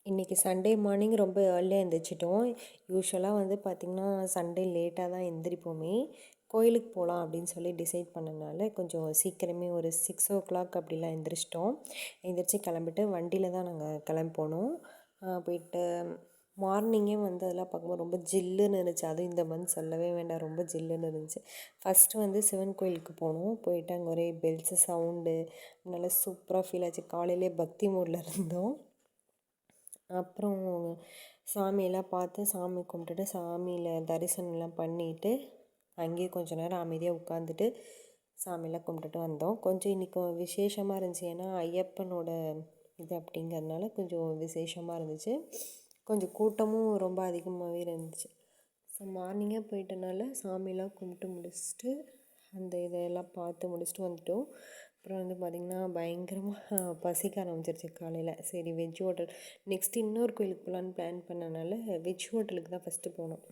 இன்றைக்கி Sunday morning ரொம்ப ஏர்லியாக எழுந்திரிச்சிட்டோம். யூஸ்வலாக வந்து பார்த்திங்கன்னா சண்டே லேட்டாக தான் எழுந்திரிப்போமே. கோயிலுக்கு போகலாம் அப்படின்னு சொல்லி டிசைட் பண்ணனால கொஞ்சம் சீக்கிரமே ஒரு 6 o'clock அப்படிலாம் எழுந்திரிச்சிட்டோம். எழுந்திரிச்சு கிளம்பிட்டு வண்டியில் தான் நாங்கள் கிளம்பி போனோம். போயிட்டு மார்னிங்கே வந்து அதெல்லாம் பார்க்கும்போது ரொம்ப ஜில்லுன்னு இருந்துச்சு. அதுவும் இந்த மந்த் சொல்லவே வேண்டாம், ரொம்ப ஜில்லுன்னு இருந்துச்சு. ஃபஸ்ட்டு வந்து சிவன் கோயிலுக்கு போனோம். போயிட்டு அங்கே ஒரே பெல்ஸு சவுண்டு நல்லா சூப்பராக ஃபீல் ஆச்சு. காலையிலே பக்தி மூடில் இருந்தோம். அப்புறம் சாமியெல்லாம் பார்த்து சாமி கும்பிட்டுட்டு சாமியில் தரிசனம்லாம் பண்ணிவிட்டு அங்கேயே கொஞ்சம் நேரம் அமைதியாக உட்காந்துட்டு சாமியெல்லாம் கும்பிட்டுட்டு வந்தோம். கொஞ்சம் இன்றைக்கி விசேஷமாக இருந்துச்சு. ஏன்னா ஐயப்பனோட இது அப்படிங்கிறதுனால கொஞ்சம் விசேஷமாக இருந்துச்சு. கொஞ்சம் கூட்டமும் ரொம்ப அதிகமாகவே இருந்துச்சு. ஸோ மார்னிங்கே போயிட்டனால சாமியெல்லாம் கும்பிட்டு முடிச்சுட்டு அந்த இதெல்லாம் பார்த்து முடிச்சுட்டு வந்துட்டோம். அப்புறம் வந்து பார்த்திங்கன்னா பயங்கரமாக பசிக்க ஆரம்பிச்சிருச்சு காலையில். சரி வெஜ் ஹோட்டல் நெக்ஸ்ட் இன்னொரு கோயிலுக்கு போகலான்னு பிளான் பண்ணனால வெஜ் ஹோட்டலுக்கு தான் ஃபஸ்ட்டு போனோம்.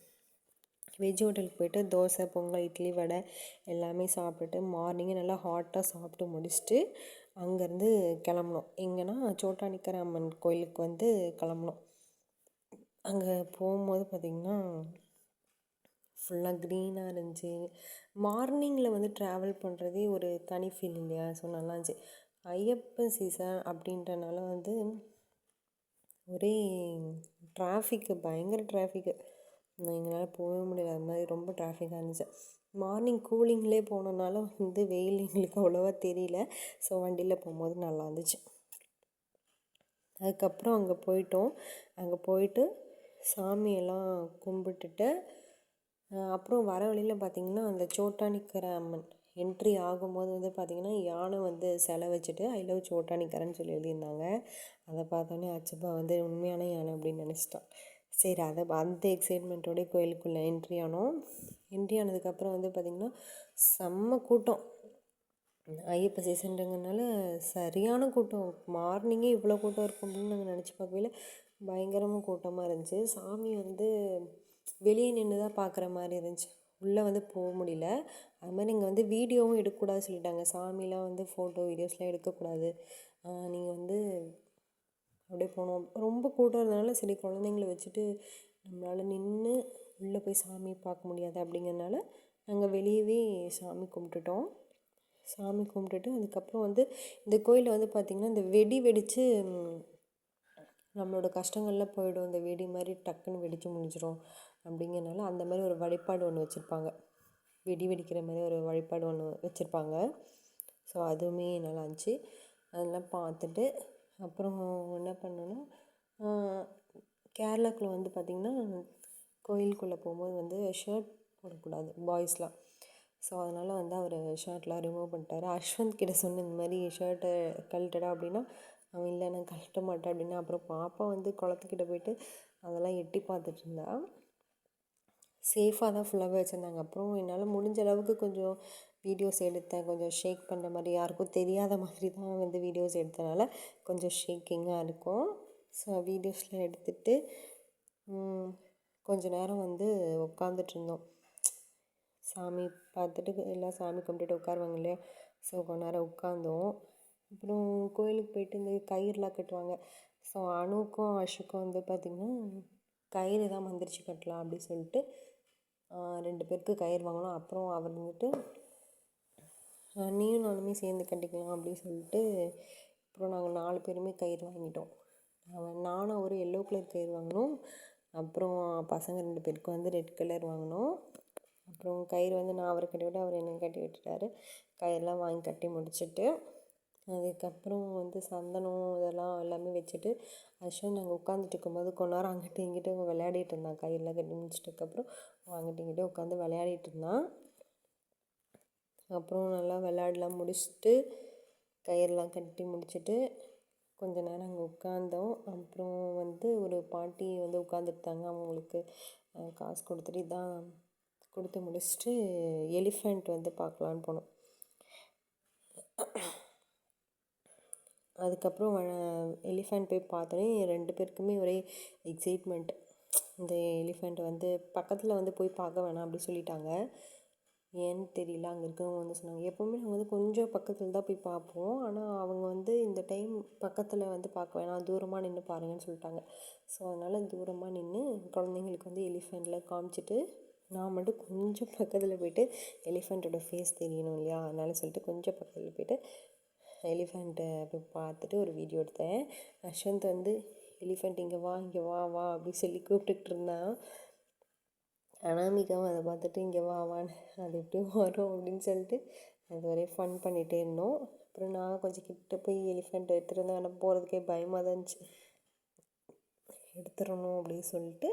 வெஜ் ஹோட்டலுக்கு போய்ட்டு தோசை, பொங்கல், இட்லி, வடை எல்லாமே சாப்பிட்டுட்டு மார்னிங்கே நல்லா ஹாட்டாக சாப்பிட்டு முடிச்சுட்டு அங்கேருந்து கிளம்புனோம். எங்கன்னா சோட்டானிக்கர் அம்மன் கோயிலுக்கு வந்து கிளம்புனோம். அங்கே போகும்போது பார்த்திங்கன்னா ஃபுல்லாக க்ரீனாக இருந்துச்சு. மார்னிங்கில் வந்து ட்ராவல் பண்ணுறதே ஒரு தனி ஃபீல் இல்லையா? ஸோ நல்லா இருந்துச்சு. ஐயப்பன் சீசன் அப்படின்றனால வந்து ஒரே டிராஃபிக்கு, பயங்கர டிராஃபிக்கு. எங்களால் போகவே முடியல. அது மாதிரி ரொம்ப டிராஃபிக்காக இருந்துச்சு. மார்னிங் கூலிங்லேயே போனனால வந்து வெயில் எங்களுக்கு அவ்வளோவா தெரியல. ஸோ வண்டியில் போகும்போது நல்லா இருந்துச்சு. அதுக்கப்புறம் அங்கே போயிட்டோம். அங்கே போயிட்டு சாமியெல்லாம் கும்பிட்டுட்டு அப்புறம் வர வழியில் பார்த்திங்கன்னா அந்த சோட்டானிக்கர அம்மன் என்ட்ரி ஆகும்போது வந்து பார்த்திங்கன்னா யானை வந்து சிலை வச்சுட்டு ஐ லவ் சோட்டானிக்கரன்னு சொல்லி எழுதியிருந்தாங்க. அதை பார்த்தோன்னே அச்சப்பா வந்து உண்மையான யானை அப்படின்னு நினச்சிட்டான். சரி அந்த எக்ஸைட்மெண்ட்டோடய கோயிலுக்குள்ளே என்ட்ரி ஆனோம். என்ட்ரி ஆனதுக்கப்புறம் வந்து பார்த்திங்கன்னா செம்ம கூட்டம். ஐயப்ப சீசன்றதுனால சரியான கூட்டம். மார்னிங்கே இவ்வளோ கூட்டம் இருக்கும் அப்படின்னு நாங்கள் நினச்சி பார்க்கவே பயங்கரமாக கூட்டமாக இருந்துச்சு. சாமி வந்து வெளியே நின்று தான் பார்க்குற மாதிரி இருந்துச்சு. உள்ளே வந்து போக முடியல. அது மாதிரி இங்கே வந்து வீடியோவும் எடுக்கக்கூடாது சொல்லிட்டாங்க. சாமிலாம் வந்து ஃபோட்டோ வீடியோஸ்லாம் எடுக்கக்கூடாது, நீங்கள் வந்து அப்படியே போனோம். ரொம்ப கூட்டம் இருந்தனால சரி குழந்தைங்கள வச்சுட்டு நம்மளால் நின்று உள்ளே போய் சாமி பார்க்க முடியாது அப்படிங்கிறனால நாங்கள் வெளியவே சாமி கும்பிட்டுட்டோம். சாமி கும்பிட்டுட்டு அதுக்கப்புறம் வந்து இந்த கோயிலில் வந்து பார்த்திங்கன்னா இந்த வெடி வெடித்து நம்மளோட கஷ்டங்கள்லாம் போயிடும். இந்த வெடி மாதிரி டக்குன்னு வெடித்து முடிஞ்சிடும் அப்படிங்கிறனால அந்த மாதிரி ஒரு வழிபாடு ஒன்று வச்சுருப்பாங்க. வெடி வெடிக்கிற மாதிரி ஒரு வழிபாடு ஒன்று வச்சுருப்பாங்க. ஸோ அதுவுமே நல்லா இருந்துச்சு. அதெல்லாம் பார்த்துட்டு அப்புறம் என்ன பண்ணோன்னா கேரளாக்குள்ளே வந்து பார்த்திங்கன்னா கோயிலுக்குள்ளே போகும்போது வந்து ஷர்ட் போடக்கூடாது பாய்ஸ்லாம். ஸோ அதனால் வந்து அவர் ஷர்ட்லாம் ரிமூவ் பண்ணிட்டார். அஸ்வந்த் கிட்ட சொன்ன இந்த மாதிரி ஷர்ட்டை கழட்டடா அப்படின்னா அவன் இல்லை நான் கழட்ட மாட்டேன் அப்படின்னா. அப்புறம் பாப்பா வந்து குளத்துக்கிட்ட போயிட்டு அதெல்லாம் எட்டி பார்த்துட்டு இருந்தா. சேஃபாக தான் ஃபுல்லாகவே வச்சுருந்தாங்க. அப்புறம் என்னால் முடிஞ்ச அளவுக்கு கொஞ்சம் வீடியோஸ் எடுத்தேன். கொஞ்சம் ஷேக் பண்ணுற மாதிரி யாருக்கும் தெரியாத மாதிரி தான் வந்து வீடியோஸ் எடுத்தனால கொஞ்சம் ஷேக்கிங்காக இருக்கும். ஸோ வீடியோஸ்லாம் எடுத்துகிட்டு கொஞ்சம் நேரம் வந்து உட்காந்துட்ருந்தோம். சாமி பார்த்துட்டு எல்லாம் சாமி கும்பிட்டுட்டு உட்காருவாங்க இல்லையா? ஸோ கொஞ்ச நேரம் உட்காந்தோம். அப்புறம் கோயிலுக்கு போயிட்டு இந்த கயிறுலாம் கட்டுவாங்க. ஸோ அணுக்கும் அஷுக்கும் வந்து பார்த்திங்கன்னா கயிறு தான் மந்திரிச்சு கட்டலாம் அப்படி சொல்லிட்டு 2 பேருக்கு கயிறு வாங்கினோம். அப்புறம் அவர் வந்துட்டு நீயும் நானுமே சேர்ந்து கட்டிக்கலாம் அப்படின்னு சொல்லிட்டு அப்புறம் நாங்கள் 4 பேருமே கயிறு வாங்கிட்டோம். நானும் ஒரு எல்லோ கலர் கயிறு வாங்கினோம். அப்புறம் பசங்க 2 பேருக்கு வந்து ரெட் கலர் வாங்கினோம். அப்புறம் கயிறு வந்து நான் அவரை கட்டி விட்டு அவர் என்னை கட்டி விட்டுட்டார். கயிறுலாம் வாங்கி கட்டி முடிச்சுட்டு அதுக்கப்புறம் வந்து சந்தனம் இதெல்லாம் எல்லாமே வச்சுட்டு அஸ்வந்த் நாங்கள் உட்காந்துட்டு இருக்கும்போது கொஞ்ச நேரம் அங்கிட்டு இங்கிட்டு விளையாடிட்டு இருந்தான். கயிறுலாம் கட்டி முடிச்சிட்டதுக்கப்புறம் அங்கிட்டு இங்கிட்டு உட்காந்து விளையாடிட்டு இருந்தான். அப்புறம் நல்லா விளையாடலாம் முடிச்சுட்டு கயிறுலாம் கட்டி முடிச்சுட்டு கொஞ்சம் நேரம் அங்கே உட்காந்தோம். அப்புறம் வந்து ஒரு பாட்டி வந்து உட்காந்துருந்தாங்க. அவங்களுக்கு காசு கொடுத்துட்டு இதான் கொடுத்து முடிச்சுட்டு எலிஃபண்ட் வந்து பார்க்கலான்னு போனோம். அதுக்கப்புறம் எலிஃபண்ட் போய் பார்த்தோன்னே 2 பேருக்குமே ஒரே எக்ஸைட்மெண்ட். இந்த எலிஃபண்ட் வந்து பக்கத்தில் வந்து போய் பார்க்க வேணாம் அப்படி சொல்லிட்டாங்க. ஏன்னு தெரியல. அங்கே இருக்கவங்க வந்து சொன்னாங்க, எப்போவுமே நாங்கள் வந்து கொஞ்சம் பக்கத்தில் தான் போய் பார்ப்போம், ஆனால் அவங்க வந்து இந்த டைம் பக்கத்தில் வந்து பார்க்க வேணாம், தூரமாக நின்று பாருங்கன்னு சொல்லிட்டாங்க. ஸோ அதனால் தூரமாக நின்று குழந்தைங்களுக்கு வந்து எலிஃபெண்ட்டில் காமிச்சிட்டு, நான் மட்டும் கொஞ்சம் பக்கத்தில் போய்ட்டு எலிஃபெண்ட்டோட ஃபேஸ் தெரியணும் இல்லையா, அதனால சொல்லிட்டு கொஞ்சம் பக்கத்தில் போய்ட்டு எலிஃபெண்ட்டை போய் பார்த்துட்டு ஒரு வீடியோ எடுத்தேன். அஸ்வந்த் வந்து எலிஃபெண்ட் இங்கே வா இங்கே வா வா அப்படி சொல்லி கூப்பிட்டுட்டு இருந்தான். அனாமிகாவும் அதை பார்த்துட்டு இங்கே வா வான்னு அது எப்படி வரும் அப்படின்னு சொல்லிட்டு அது ஒரே ஃபன் பண்ணிகிட்டே இருந்தோம். அப்புறம் நான் கொஞ்சம் கிட்ட போய் எலிஃபெண்ட் எடுத்துகிட்டு ஆனால் போகிறதுக்கே பயமாக தான் இருந்துச்சு. எடுத்துடணும் அப்படின்னு சொல்லிட்டு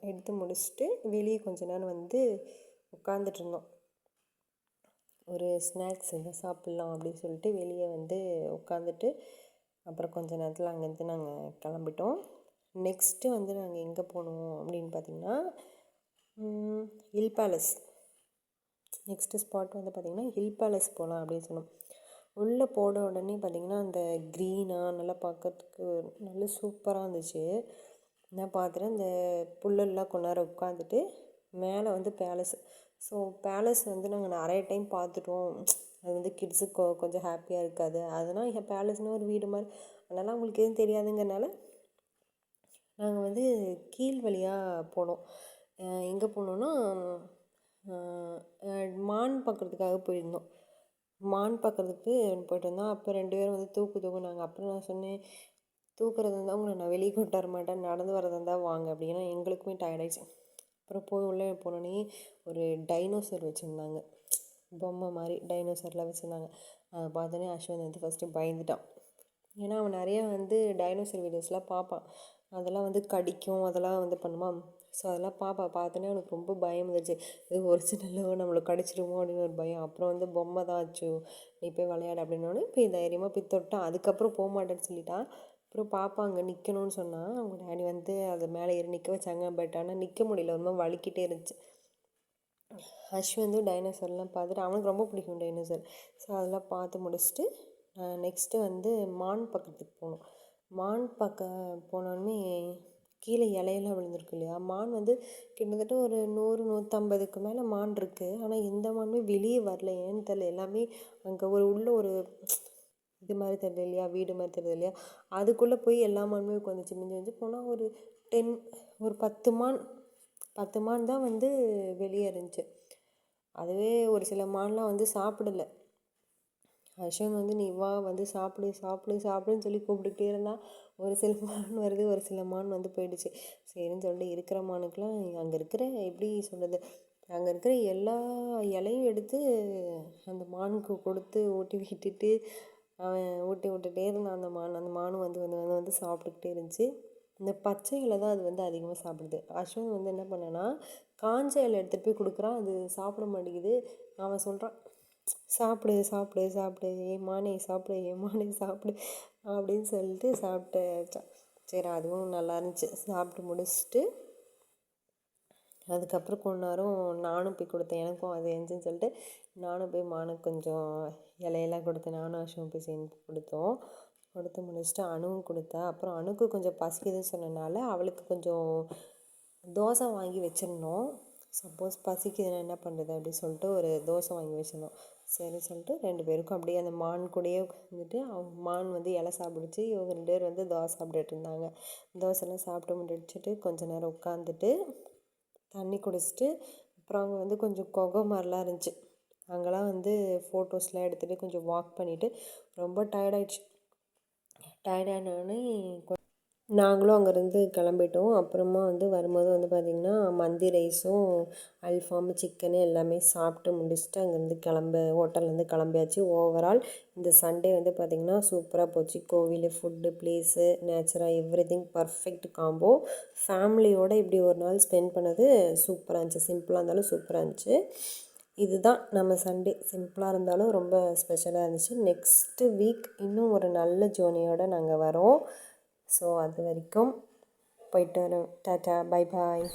எடுத்து முடிச்சுட்டு வெளியே கொஞ்ச நேரம் வந்து உட்காந்துட்டு இருந்தோம். ஒரு ஸ்நாக்ஸ் எதாவது சாப்பிட்லாம் அப்படின்னு சொல்லிட்டு வெளியே வந்து உட்காந்துட்டு அப்புறம் கொஞ்ச நேரத்தில் அங்கேருந்து நாங்கள் கிளம்பிட்டோம். நெக்ஸ்ட்டு வந்து நாங்கள் எங்கே போனோம் அப்படின்னு பார்த்திங்கன்னா ஹில் பேலஸ். நெக்ஸ்ட்டு ஸ்பாட் வந்து பார்த்திங்கன்னா ஹில் பேலஸ் போகலாம் அப்படின்னு சொன்னோம். உள்ளே போன உடனே பார்த்திங்கன்னா அந்த க்ரீனாக நல்லா பார்க்கறதுக்கு நல்ல சூப்பராக இருந்துச்சு. நான் பார்த்துட்டு அந்த புல்லெல்லாம் கொஞ்ச நேரம் உட்காந்துட்டு மேலே வந்து பேலஸ். ஸோ பேலஸ் வந்து நாங்கள் நிறைய டைம் பார்த்துட்டோம். அது வந்து கிட்ஸுக்கு கொஞ்சம் ஹாப்பியாக இருக்காது. அதனால் எங்கள் பேலஸ்னால் ஒரு வீடு மாதிரி, அதனால் அவங்களுக்கு எதுவும் தெரியாதுங்கிறனால நாங்கள் வந்து கீழ் வழியாக போனோம். எங்கே போனோன்னா மான் பார்க்குறதுக்காக போயிருந்தோம். மான் பார்க்குறதுக்கு போய்ட்டு வந்தோம். அப்போ 2 பேரும் வந்து தூக்குனாங்க. அப்புறம் நான் சொன்னேன், தூக்குறது இருந்தால் உங்களை நான் வெளியே கூட்டு வர மாட்டேன், நடந்து வரது இருந்தால் வாங்க அப்படின்னா எங்களுக்குமே டயர்டாயிடுச்சு. அப்புறம் போய் உள்ளே போனோடனே ஒரு டைனோசர் வச்சுருந்தாங்க, பொம்மை மாதிரி டைனோசர்லாம் வச்சுருந்தாங்க. அதை பார்த்தோன்னே அஸ்வந்த் வந்து ஃபஸ்ட்டு பயந்துட்டான். ஏன்னா அவன் நிறையா வந்து டைனோசர் வீடியோஸ்லாம் பார்ப்பான், அதெல்லாம் வந்து கடிக்கும், அதெல்லாம் வந்து பண்ணுமா. ஸோ அதெல்லாம் பார்த்தோன்னே அவனுக்கு ரொம்ப பயம் இருந்துச்சு. இது ஒரிஜினலோ நம்மளை கடிச்சிடுமோ அப்படின்னு ஒரு பயம். அப்புறம் வந்து பொம்மை தான் ஆச்சு, நீ போய் விளையாடு அப்படின்னோடனே போய் தைரியமாக போய் தொட்டான். அதுக்கப்புறம் போக மாட்டேன்னு சொல்லிட்டான். அப்புறம் பாப்பா அங்கே நிற்கணும்னு சொன்னால் அவங்க டேடி வந்து அது மேலே ஏறி நிற்க வச்சாங்க. பட் ஆனால் நிற்க முடியல, ஒரு மாதிரி வலிக்கிட்டே இருந்துச்சு. அஸ்வந்து டைனோசர்லாம் பார்த்துட்டு அவனுக்கு ரொம்ப பிடிக்கும் டைனோசர். ஸோ அதெல்லாம் பார்த்து முடிச்சுட்டு நெக்ஸ்ட்டு வந்து மான் பக்கத்துக்கு போனோம். மான் பார்க்க போனோடனே கீழே இலையெல்லாம் விழுந்திருக்கு இல்லையா. மான் வந்து கிட்டத்தட்ட ஒரு 100-150க்கு மேலே மான் இருக்குது. ஆனால் எந்த மானுமே வெளியே வரல, ஏன்னு தெரியல. எல்லாமே அங்கே உள்ள ஒரு இது மாதிரி தெரியுது இல்லையா, வீடு மாதிரி தெரியுது இல்லையா, அதுக்குள்ளே போய் எல்லா மானுமே உட்காந்துச்சு. மிஞ்சி போனால் ஒரு 10 மான் தான் வந்து வெளியே இருந்துச்சு. அதுவே ஒரு சில மான்லாம் வந்து சாப்பிடலை. அஸ்வந்த் வந்து நீ வா வந்து சாப்பிடுன்னு சொல்லி கூப்பிட்டுக்கிட்டே இருந்தால் ஒரு சில மான் வருது, ஒரு சில மான் வந்து போயிடுச்சு. சரின்னு சொல்லிட்டு இருக்கிற மானுக்கெலாம் அங்கே இருக்கிற எப்படி சொல்கிறது, அங்கே இருக்கிற எல்லா இலையும் எடுத்து அந்த மானுக்கு கொடுத்து ஊட்டி விட்டுட்டு அவன் ஊட்டி விட்டுட்டே இருந்தான். அந்த மானும் வந்து சாப்பிட்டுக்கிட்டே இருந்துச்சு. இந்த பச்சை இலை தான் அது வந்து அதிகமாக சாப்பிடுது. அஸ்வந்த் வந்து என்ன பண்ணேன்னா காஞ்ச இலை எடுத்துகிட்டு போய் கொடுக்குறான், அது சாப்பிட மாட்டேங்குது. அவன் சொல்கிறான், சாப்பிடு ஏமானே சாப்பிடு அப்படின்னு சொல்லிட்டு சாப்பிட்டான். சரி, அதுவும் நல்லா இருந்துச்சு. சாப்பிட்டு முடிச்சுட்டு அதுக்கப்புறம் கொஞ்ச நேரம் நானும் போய் கொடுத்தேன். எனக்கும் அது இருந்துச்சுன்னு சொல்லிட்டு நானும் போய் மானுக்கு கொஞ்சம் இலையெல்லாம் கொடுத்தேன். நானும் அஸ்வம் போய் சேர்ந்து கொடுத்து முடிச்சுட்டு அணுவும் கொடுத்தா. அப்புறம் அணுக்கு கொஞ்சம் பசிக்குதுன்னு சொன்னனால அவளுக்கு கொஞ்சம் தோசை வாங்கி வச்சிருந்தோம். சப்போஸ் பசிக்குதுன்னா என்ன பண்ணுறது அப்படின்னு சொல்லிட்டு ஒரு தோசை வாங்கி வச்சிருந்தோம். சரி சொல்லிட்டு 2 பேருக்கும் அப்படியே அந்த மான் கூடயே வந்துட்டு மான் வந்து இலை சாப்பிடுச்சு, இவங்க 2 பேர் வந்து தோசை சாப்பிட்டுட்டு இருந்தாங்க. தோசைலாம் சாப்பிட்டு முடிச்சுட்டு கொஞ்ச நேரம் உட்காந்துட்டு தண்ணி குடிச்சிட்டு அப்புறம் அங்கே வந்து கொஞ்சம் குகை மாதிரிலாம் இருந்துச்சு. அங்கெல்லாம் வந்து ஃபோட்டோஸ்லாம் எடுத்துகிட்டு கொஞ்சம் வாக் பண்ணிவிட்டு ரொம்ப டயர்டானோடனே நாங்களும் அங்கேருந்து கிளம்பிட்டோம். அப்புறமா வந்து வரும்போது வந்து பார்த்திங்கன்னா மந்தி ரைஸும் அல்ஃபாமு சிக்கனு எல்லாமே சாப்பிட்டு முடிச்சுட்டு அங்கேருந்து ஹோட்டல்லேருந்து கிளம்பியாச்சு. ஓவரால் இந்த சண்டே வந்து பார்த்திங்கன்னா சூப்பராக போச்சு. கோவில், ஃபுட்டு, ப்ளேஸு, நேச்சராக எவ்ரிதிங் பர்ஃபெக்ட் காம்போ. ஃபேமிலியோடு இப்படி ஒரு நாள் ஸ்பெண்ட் பண்ணது சூப்பராக இருந்துச்சு. சிம்பிளாக இருந்தாலும் சூப்பராக இருந்துச்சு. இதுதான் நம்ம சண்டே. சிம்பிளாக இருந்தாலும் ரொம்ப ஸ்பெஷலாக இருந்துச்சு. நெக்ஸ்ட்டு வீக் இன்னும் ஒரு நல்ல ஜேர்னியோடு நாங்கள் வரோம். ஸோ அது வரைக்கும் போயிட்டு வரோம். Tata, bye bye.